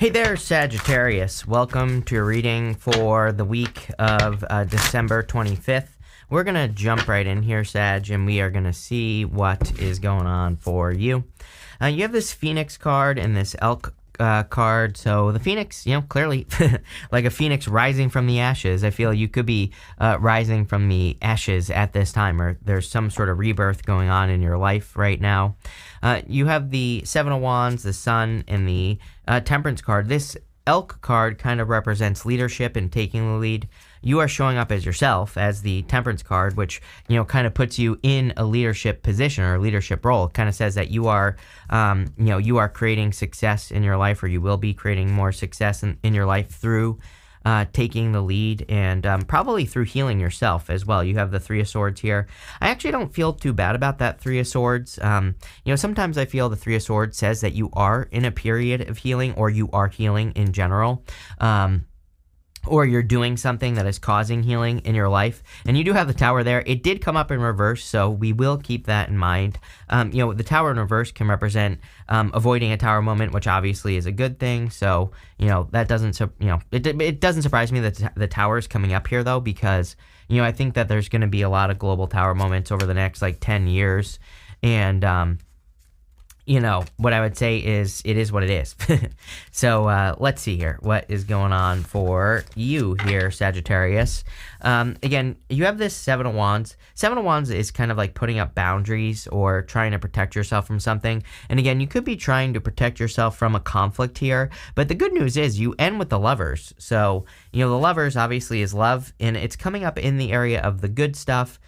Hey there, Sagittarius. Welcome to your reading for the week of December 25th. We're going to jump right in here, Sag, and we are going to see what is going on for you. You have this Phoenix card and this Elk card. So the Phoenix, clearly like a phoenix rising from the ashes. I feel you could be rising from the ashes at this time, or there's some sort of rebirth going on in your life right now. You have the Seven of Wands, the Sun, and the Temperance card. This Elk card kind of represents leadership and taking the lead. You are showing up as yourself as the Temperance card, which, kind of puts you in a leadership position or a leadership role. It kind of says that you are, you are creating success in your life, or you will be creating more success in your life through taking the lead and probably through healing yourself as well. You have the Three of Swords here. I actually don't feel too bad about that Three of Swords. Sometimes I feel the Three of Swords says that you are in a period of healing, or you are healing in general. Or you're doing something that is causing healing in your life. And you do have the Tower there. It did come up in reverse, so we will keep that in mind. The Tower in reverse can represent avoiding a Tower moment, which obviously is a good thing. So, that doesn't, it doesn't surprise me that the Tower is coming up here, though, because, I think that there's going to be a lot of global Tower moments over the next, 10 years. And, what I would say is it is what it is. So let's see here. What is going on for you here, Sagittarius? Again, you have this Seven of Wands. Seven of Wands is kind of like putting up boundaries or trying to protect yourself from something. And again, you could be trying to protect yourself from a conflict here. But the good news is you end with the Lovers. So, the Lovers obviously is love, and it's coming up in the area of the good stuff.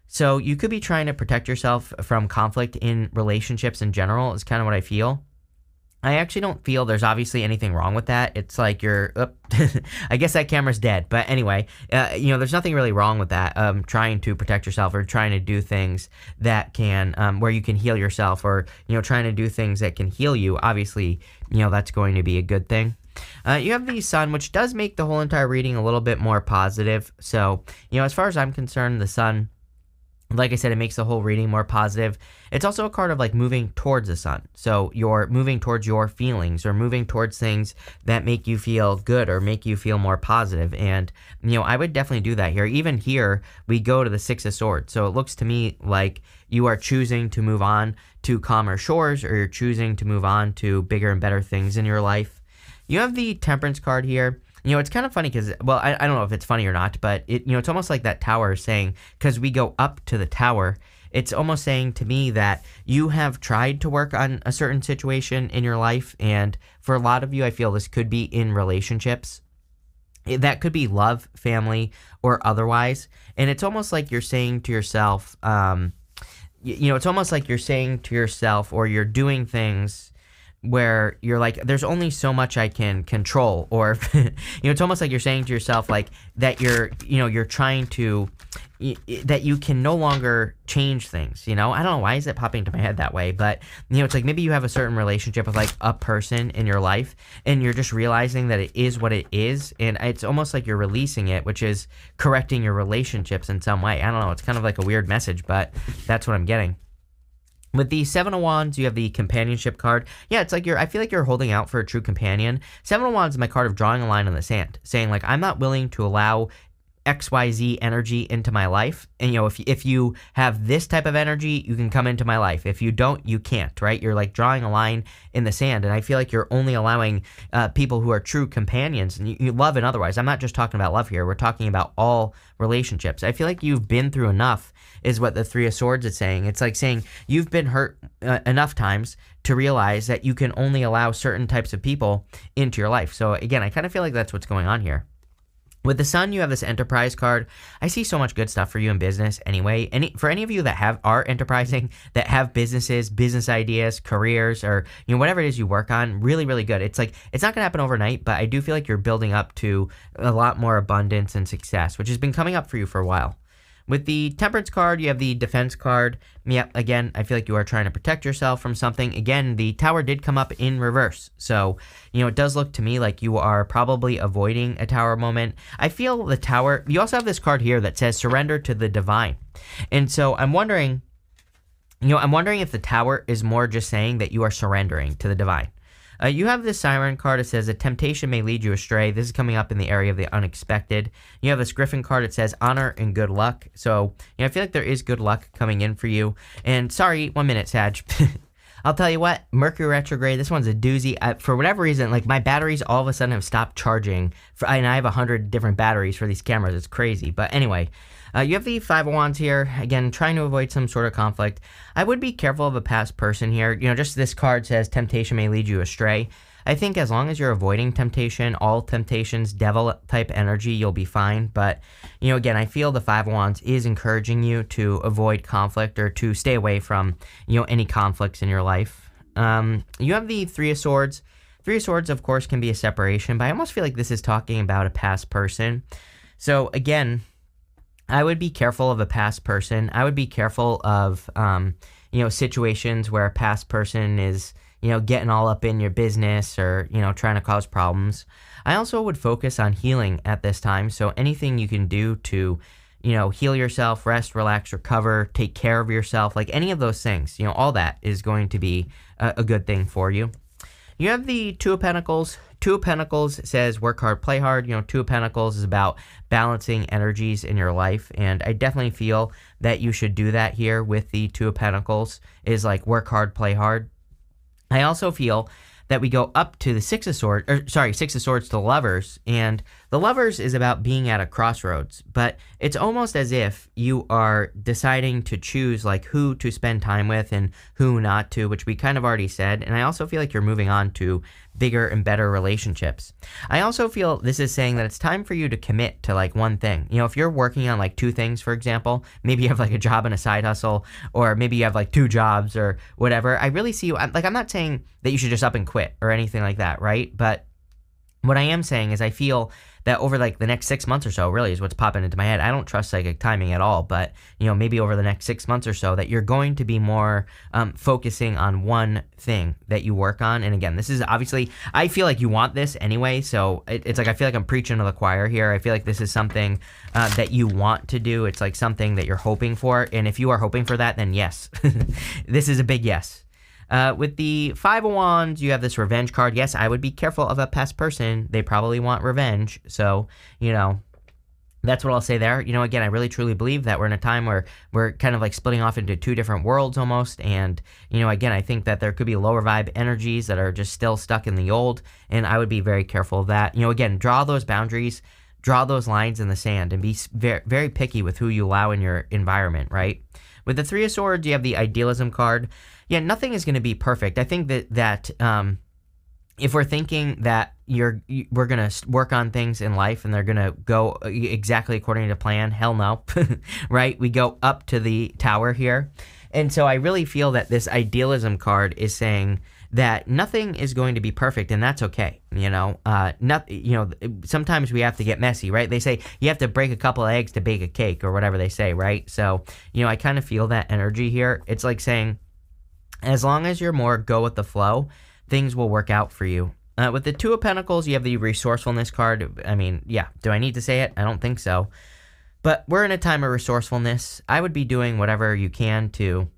So you could be trying to protect yourself from conflict in relationships in general is kind of what I feel. I actually don't feel there's obviously anything wrong with that. It's like you're, I guess that camera's dead. But anyway, there's nothing really wrong with that. Trying to protect yourself or trying to do things that can, where you can heal yourself, or, trying to do things that can heal you. Obviously, that's going to be a good thing. You have the Sun, which does make the whole entire reading a little bit more positive. So, as far as I'm concerned, the Sun, like I said, it makes the whole reading more positive. It's also a card of moving towards the sun. So you're moving towards your feelings, or moving towards things that make you feel good or make you feel more positive. And, I would definitely do that here. Even here, we go to the Six of Swords. So it looks to me like you are choosing to move on to calmer shores, or you're choosing to move on to bigger and better things in your life. You have the Temperance card here. It's kind of funny because, well, I don't know if it's funny or not, but it's almost like that Tower is saying, because we go up to the Tower, it's almost saying to me that you have tried to work on a certain situation in your life. And for a lot of you, I feel this could be in relationships. That could be love, family, or otherwise. And it's almost like you're saying to yourself, it's almost like you're saying to yourself, or you're doing things where you're like, there's only so much I can control, or it's almost like you're saying to yourself that you're trying to, that you can no longer change things. I don't know why is that popping into my head that way, but it's like maybe you have a certain relationship with a person in your life, and you're just realizing that it is what it is, and it's almost like you're releasing it, which is correcting your relationships in some way. I don't know, it's kind of like a weird message, but that's what I'm getting. With the Seven of Wands, you have the Companionship card. Yeah, it's like I feel like you're holding out for a true companion. Seven of Wands is my card of drawing a line in the sand, saying I'm not willing to allow XYZ energy into my life. And, if you have this type of energy, you can come into my life. If you don't, you can't, right? You're drawing a line in the sand. And I feel like you're only allowing people who are true companions, and you love and otherwise. I'm not just talking about love here. We're talking about all relationships. I feel like you've been through enough, is what the Three of Swords is saying. It's like saying you've been hurt enough times to realize that you can only allow certain types of people into your life. So again, I kind of feel like that's what's going on here. With the Sun, you have this Enterprise card. I see so much good stuff for you in business anyway. For any of you that are enterprising, that have businesses, business ideas, careers, or whatever it is you work on, really, really good. It's like it's not going to happen overnight, but I do feel like you're building up to a lot more abundance and success, which has been coming up for you for a while. With the Temperance card, you have the Defense card. Yeah, again, I feel like you are trying to protect yourself from something. Again, the Tower did come up in reverse. So, it does look to me like you are probably avoiding a Tower moment. I feel the Tower, you also have this card here that says surrender to the divine. And so I'm wondering if the Tower is more just saying that you are surrendering to the divine. You have this Siren card. It says, a temptation may lead you astray. This is coming up in the area of the unexpected. You have this Griffin card. It says, honor and good luck. So, I feel like there is good luck coming in for you. And sorry, 1 minute, Sag. I'll tell you what, Mercury retrograde, this one's a doozy. For whatever reason, like my batteries all of a sudden have stopped charging. And I have 100 different batteries for these cameras. It's crazy. But anyway, you have the Five of Wands here. Again, trying to avoid some sort of conflict. I would be careful of a past person here. Just this card says temptation may lead you astray. I think as long as you're avoiding temptation, all temptations, devil type energy, you'll be fine. But, again, I feel the Five of Wands is encouraging you to avoid conflict or to stay away from, any conflicts in your life. You have the Three of Swords. Three of Swords, of course, can be a separation, but I almost feel like this is talking about a past person. So, again, I would be careful of a past person. I would be careful of, situations where a past person is, getting all up in your business or, trying to cause problems. I also would focus on healing at this time. So anything you can do to, heal yourself, rest, relax, recover, take care of yourself, like any of those things, all that is going to be a good thing for you. You have the Two of Pentacles. Two of Pentacles says work hard, play hard. Two of Pentacles is about balancing energies in your life. And I definitely feel that you should do that here with the Two of Pentacles is like work hard, play hard. I also feel that we go up to the Six of Swords to the Lovers, and the Lovers is about being at a crossroads, but it's almost as if you are deciding to choose like who to spend time with and who not to, which we kind of already said, and I also feel like you're moving on to bigger and better relationships. I also feel this is saying that it's time for you to commit to like one thing. If you're working on like two things, for example, maybe you have like a job and a side hustle, or maybe you have like two jobs or whatever. I really see you, I'm not saying that you should just up and quit or anything like that, right? But what I am saying is I feel that over like the next 6 months or so, really is what's popping into my head. I don't trust psychic timing at all, but maybe over the next 6 months or so that you're going to be more focusing on one thing that you work on. And again, this is obviously, I feel like you want this anyway. So it's like, I feel like I'm preaching to the choir here. I feel like this is something that you want to do. It's like something that you're hoping for. And if you are hoping for that, then yes, this is a big yes. With the Five of Wands, you have this revenge card. Yes, I would be careful of a past person. They probably want revenge. So, that's what I'll say there. Again, I really truly believe that we're in a time where we're kind of like splitting off into two different worlds almost. And, again, I think that there could be lower vibe energies that are just still stuck in the old. And I would be very careful of that. Again, draw those boundaries, draw those lines in the sand, and be very, very picky with who you allow in your environment, right? With the Three of Swords, you have the Idealism card. Yeah, nothing is going to be perfect. I think that if we're thinking that we're going to work on things in life and they're going to go exactly according to plan, hell no, right? We go up to the tower here. And so I really feel that this Idealism card is saying that nothing is going to be perfect, and that's okay. Sometimes we have to get messy, right? They say you have to break a couple of eggs to bake a cake or whatever they say, right? So, I kind of feel that energy here. It's like saying, as long as you're more go with the flow, things will work out for you. With the Two of Pentacles, you have the Resourcefulness card. I mean, yeah, do I need to say it? I don't think so. But we're in a time of resourcefulness. I would be doing whatever you can to,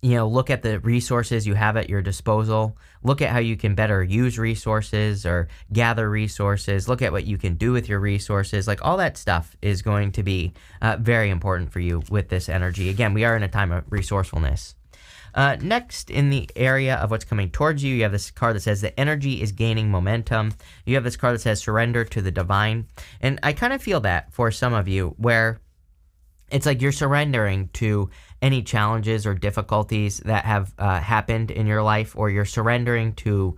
look at the resources you have at your disposal. Look at how you can better use resources or gather resources. Look at what you can do with your resources. Like all that stuff is going to be very important for you with this energy. Again, we are in a time of resourcefulness. Next, in the area of what's coming towards you, you have this card that says the energy is gaining momentum. You have this card that says surrender to the divine. And I kind of feel that for some of you where it's like you're surrendering to any challenges or difficulties that have happened in your life, or you're surrendering to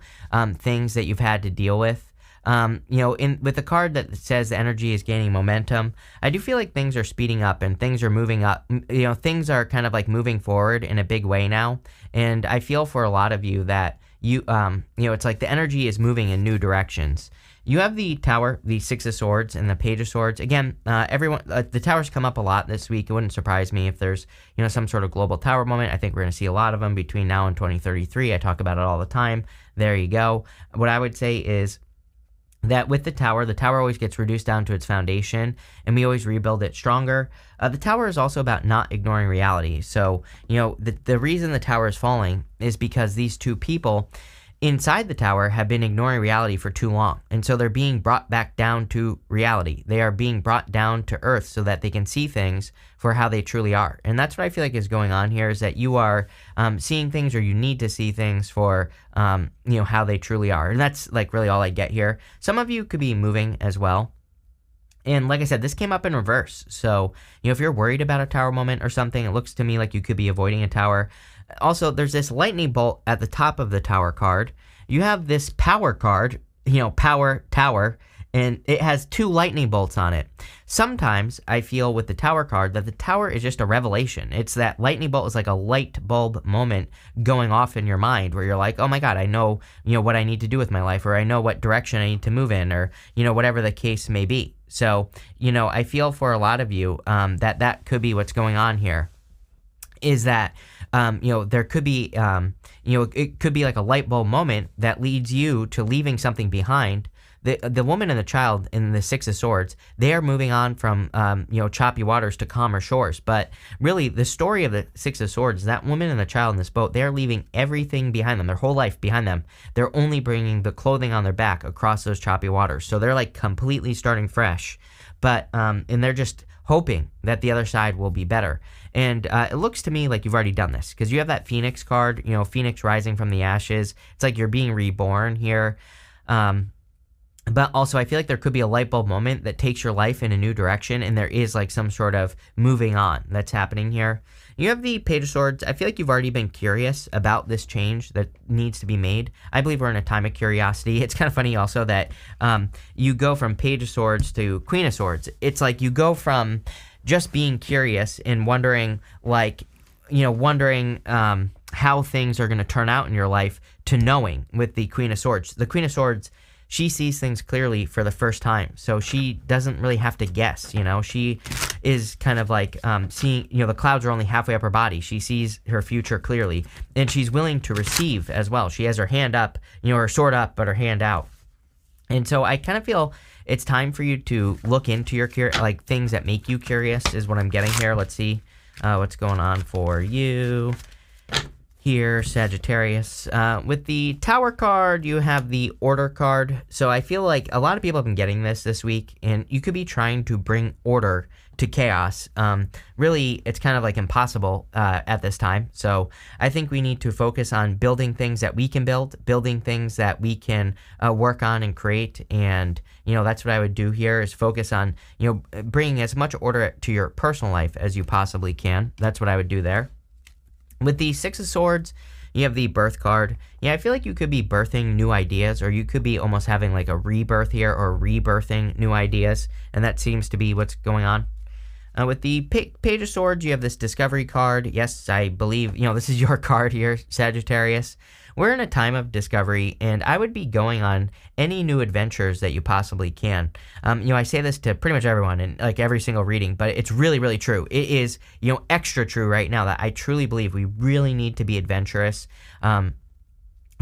things that you've had to deal with. With the card that says the energy is gaining momentum, I do feel like things are speeding up and things are moving up. Things are kind of like moving forward in a big way now. And I feel for a lot of you that it's like the energy is moving in new directions. You have the Tower, the Six of Swords, and the Page of Swords. Again, the Towers come up a lot this week. It wouldn't surprise me if there's, some sort of global Tower moment. I think we're going to see a lot of them between now and 2033. I talk about it all the time. There you go. What I would say is that with the tower always gets reduced down to its foundation, and we always rebuild it stronger. The tower is also about not ignoring reality. So, the reason the tower is falling is because these two people, inside the tower have been ignoring reality for too long. And so they're being brought back down to reality. They are being brought down to earth so that they can see things for how they truly are. And that's what I feel like is going on here, is that you are seeing things, or you need to see things for, how they truly are. And that's like really all I get here. Some of you could be moving as well. And like I said, this came up in reverse. So, if you're worried about a tower moment or something, it looks to me like you could be avoiding a tower. Also, there's this lightning bolt at the top of the tower card. You have this power card, power tower, and it has 2 lightning bolts on it. Sometimes I feel with the tower card that the tower is just a revelation. It's that lightning bolt is like a light bulb moment going off in your mind where you're like, oh my God, I know, what I need to do with my life, or I know what direction I need to move in, or, whatever the case may be. So, I feel for a lot of you that could be what's going on here, is that, there could be, it could be like a light bulb moment that leads you to leaving something behind. The woman and the child in the Six of Swords, they are moving on from, choppy waters to calmer shores. But really, the story of the Six of Swords, that woman and the child in this boat, they're leaving everything behind them, their whole life behind them. They're only bringing the clothing on their back across those choppy waters. So they're like completely starting fresh. But, and they're just hoping that the other side will be better. And it looks to me like you've already done this, because you have that Phoenix card, Phoenix rising from the ashes. It's like you're being reborn here. But also, I feel like there could be a light bulb moment that takes your life in a new direction, and there is like some sort of moving on that's happening here. You have the Page of Swords. I feel like you've already been curious about this change that needs to be made. I believe we're in a time of curiosity. It's kind of funny also that you go from Page of Swords to Queen of Swords. It's like you go from just being curious and wondering, how things are going to turn out in your life, to knowing with the Queen of Swords. The Queen of Swords, she sees things clearly for the first time. So she doesn't really have to guess, She is kind of like seeing, the clouds are only halfway up her body. She sees her future clearly. And she's willing to receive as well. She has her hand up, her sword up, but her hand out. And so I kind of feel it's time for you to look into your things that make you curious is what I'm getting here. Let's see what's going on for you here, Sagittarius. With the Tower card, you have the Order card. So I feel like a lot of people have been getting this week, and you could be trying to bring order to chaos. Really, it's kind of like impossible at this time. So I think we need to focus on building things that we can building things that we can work on and create. And, that's what I would do here, is focus on, bringing as much order to your personal life as you possibly can. That's what I would do there. With the Six of Swords, you have the Birth card. Yeah, I feel like you could be birthing new ideas, or you could be almost having like a rebirth here, or rebirthing new ideas, and that seems to be what's going on. With the Page of Swords, you have this Discovery card. Yes, I believe, this is your card here, Sagittarius. We're in a time of discovery, and I would be going on any new adventures that you possibly can. I say this to pretty much everyone in like every single reading, but it's really, really true. It is, extra true right now that I truly believe we really need to be adventurous.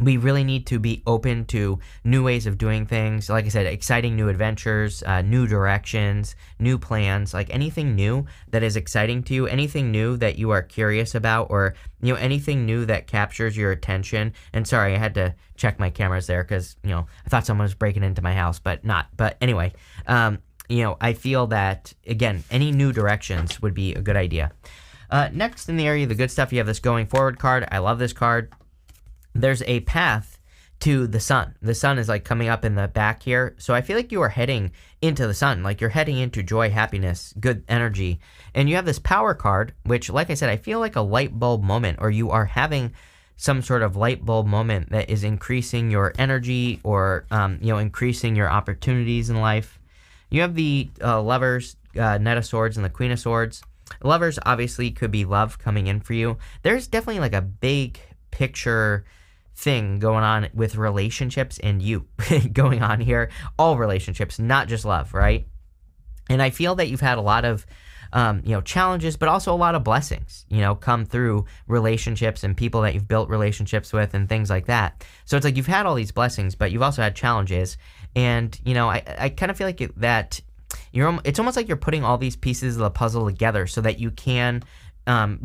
We really need to be open to new ways of doing things. Like I said, exciting new adventures, new directions, new plans, like anything new that is exciting to you, anything new that you are curious about, or, anything new that captures your attention. And sorry, I had to check my cameras there because, I thought someone was breaking into my house, but not. But anyway, I feel that, again, any new directions would be a good idea. Next in the area of the good stuff, you have this Going Forward card. I love this card. There's a path to the sun. The sun is like coming up in the back here. So I feel like you are heading into the sun, like you're heading into joy, happiness, good energy. And you have this Power card, which, like I said, I feel like a light bulb moment, or you are having some sort of light bulb moment that is increasing your energy, or, increasing your opportunities in life. You have the Lovers, Knight of Swords, and the Queen of Swords. Lovers obviously could be love coming in for you. There's definitely like a big picture thing going on with relationships and you going on here. All relationships, not just love, right? And I feel that you've had a lot of challenges, but also a lot of blessings, come through relationships and people that you've built relationships with and things like that. So it's like you've had all these blessings, but you've also had challenges. And, I kind of feel like that it's almost like you're putting all these pieces of the puzzle together so that you can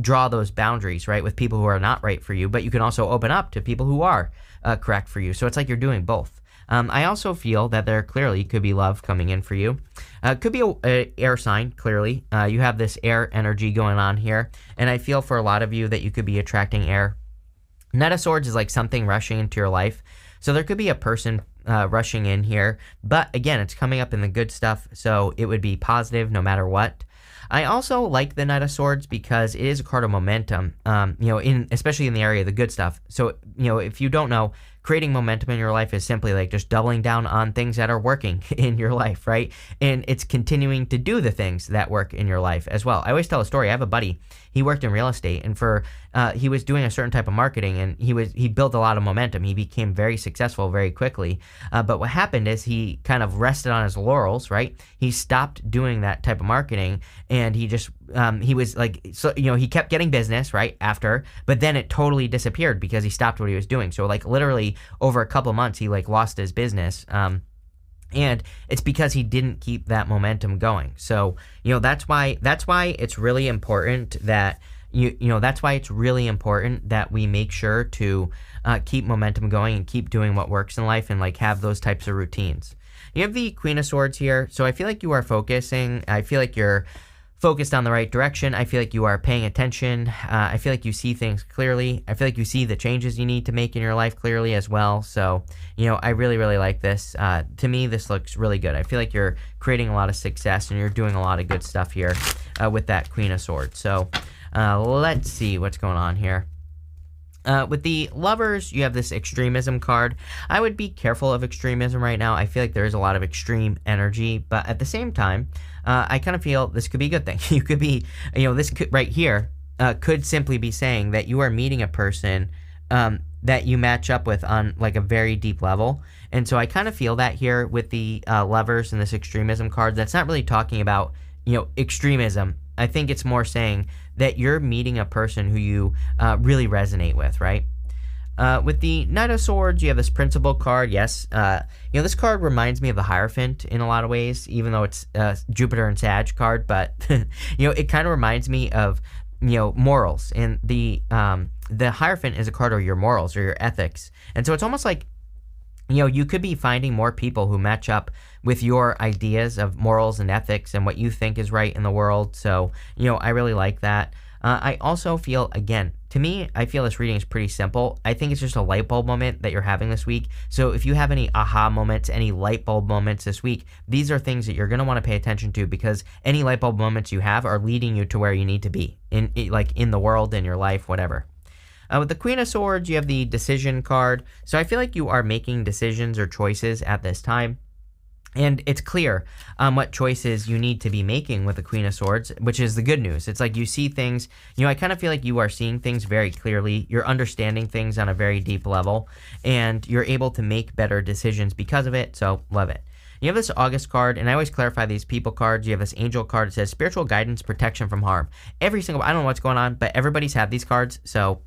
draw those boundaries, right, with people who are not right for you, but you can also open up to people who are correct for you. So it's like you're doing both. I also feel that there clearly could be love coming in for you. Could be a air sign, clearly. You have this air energy going on here, and I feel for a lot of you that you could be attracting air. Knight of Swords is like something rushing into your life. So there could be a person rushing in here, but again, it's coming up in the good stuff, so it would be positive no matter what. I also like the Knight of Swords because it is a card of momentum, especially in the area of the good stuff. So, if you don't know, creating momentum in your life is simply like just doubling down on things that are working in your life, right? And it's continuing to do the things that work in your life as well. I always tell a story. I have a buddy. He worked in real estate, and he was doing a certain type of marketing, and he built a lot of momentum. He became very successful very quickly. But what happened is he kind of rested on his laurels, right? He stopped doing that type of marketing, and he just he was like, so he kept getting business right after, but then it totally disappeared because he stopped what he was doing. So like literally over a couple months, he like lost his business. And it's because he didn't keep that momentum going. So, that's why it's really important that that's why it's really important that we make sure to keep momentum going and keep doing what works in life and like have those types of routines. You have the Queen of Swords here. So I feel like you are focusing. I feel like you're focused on the right direction. I feel like you are paying attention. I feel like you see things clearly. I feel like you see the changes you need to make in your life clearly as well. So, I really, really like this. To me, this looks really good. I feel like you're creating a lot of success and you're doing a lot of good stuff here with that Queen of Swords. So, let's see what's going on here. With the Lovers, you have this extremism card. I would be careful of extremism right now. I feel like there is a lot of extreme energy, but at the same time, I kind of feel this could be a good thing. You could be, this could, right here could simply be saying that you are meeting a person that you match up with on like a very deep level. And so I kind of feel that here with the Lovers and this extremism card. That's not really talking about, extremism. I think it's more saying that you're meeting a person who you really resonate with, right? With the Knight of Swords, you have this Principal card. Yes, this card reminds me of the Hierophant in a lot of ways, even though it's Jupiter and Sag card. But it kind of reminds me of morals, and the Hierophant is a card of your morals or your ethics, and so it's almost like you could be finding more people who match up with your ideas of morals and ethics and what you think is right in the world. So, I really like that. I also feel, again, to me, I feel this reading is pretty simple. I think it's just a light bulb moment that you're having this week. So if you have any aha moments, any light bulb moments this week, these are things that you're going to want to pay attention to, because any light bulb moments you have are leading you to where you need to be in the world, in your life, whatever. With the Queen of Swords, you have the Decision card. So I feel like you are making decisions or choices at this time. And it's clear what choices you need to be making with the Queen of Swords, which is the good news. It's like you see things, I kind of feel like you are seeing things very clearly. You're understanding things on a very deep level, and you're able to make better decisions because of it. So love it. You have this August card, and I always clarify these people cards. You have this Angel card. It says spiritual guidance, protection from harm. I don't know what's going on, but everybody's had these cards. So,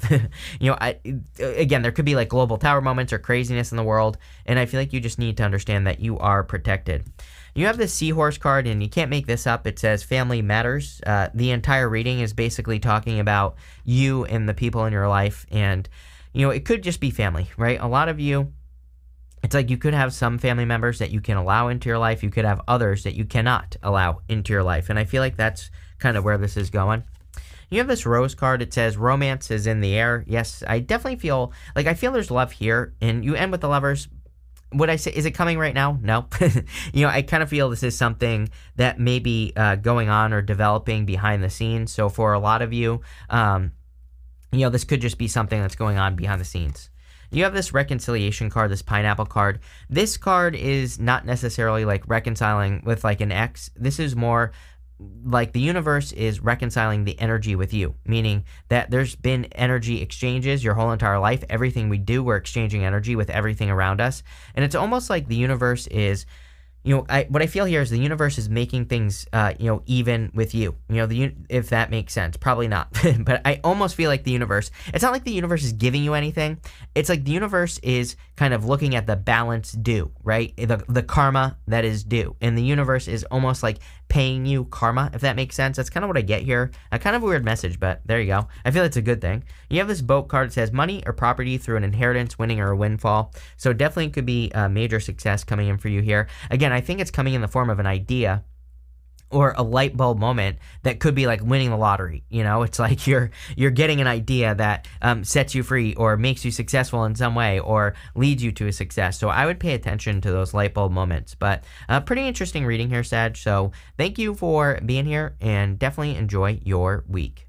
again, there could be like global tower moments or craziness in the world, and I feel like you just need to understand that you are protected. You have this Seahorse card, and you can't make this up. It says family matters. The entire reading is basically talking about you and the people in your life, and, it could just be family, right? A lot of you, it's like you could have some family members that you can allow into your life. You could have others that you cannot allow into your life. And I feel like that's kind of where this is going. You have this Rose card. It says romance is in the air. Yes, I definitely feel there's love here. And you end with the Lovers. Would I say, is it coming right now? No. I kind of feel this is something that may be going on or developing behind the scenes. So for a lot of you, this could just be something that's going on behind the scenes. You have this Reconciliation card, this Pineapple card. This card is not necessarily like reconciling with like an ex. This is more like the universe is reconciling the energy with you, meaning that there's been energy exchanges your whole entire life. Everything we do, we're exchanging energy with everything around us. And it's almost like the universe is, what I feel here is the universe is making things, even with you. If that makes sense, probably not. But I almost feel like the universe. It's not like the universe is giving you anything. It's like the universe is kind of looking at the balance due, right? The karma that is due, and the universe is almost like paying you karma, if that makes sense. That's kind of what I get here. A kind of weird message, but there you go. I feel it's a good thing. You have this boat card that says money or property through an inheritance, winning, or a windfall. So definitely could be a major success coming in for you here. Again, I think it's coming in the form of an idea or a light bulb moment that could be like winning the lottery. It's like you're getting an idea that sets you free or makes you successful in some way or leads you to a success. So I would pay attention to those light bulb moments. But pretty interesting reading here, Sag. So thank you for being here and definitely enjoy your week.